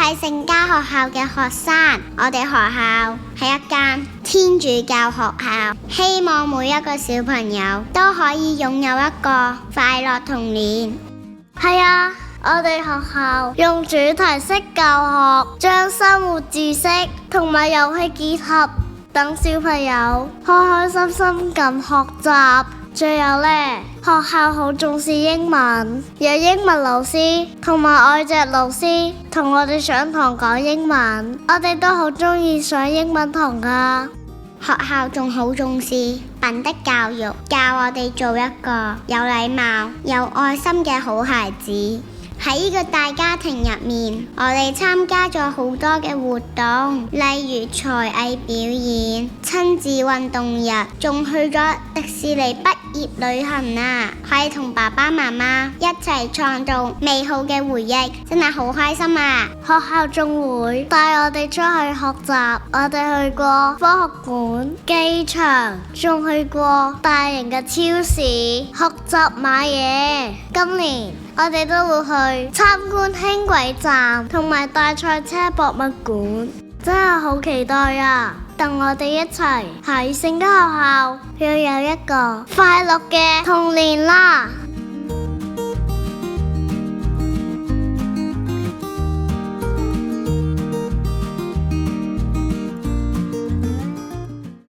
係聖家學校嘅學生，我哋學校係一間天主教學校，希望每一個小朋友都可以擁有一個快樂童年。係啊，我哋學校用主題式教學，將生活知識同埋遊戲結合，等小朋友開開心心咁學習。最有呢，學校好重視英文，有英文老師同埋外籍老師同我哋上堂講英文，我哋都好鍾意上英文堂㗎。學校仲好重視品德教育，教我哋做一個有禮貌、有愛心嘅好孩子。喺呢個大家庭入面，我哋參加咗好多嘅活動，例如才藝表演、親子運動日，仲去咗迪士尼畢業旅行啊！可以同爸爸媽媽一齊創造美好嘅回憶，真係好開心啊！學校仲會帶我哋出去學習，我哋去過科學館、機場，仲去過大型嘅超市學習買嘢。今年我哋都會去參觀輕軌站同埋大賽車博物館，真係好期待啊！等我哋一齊喺聖家學校要有一個快樂嘅童年啦！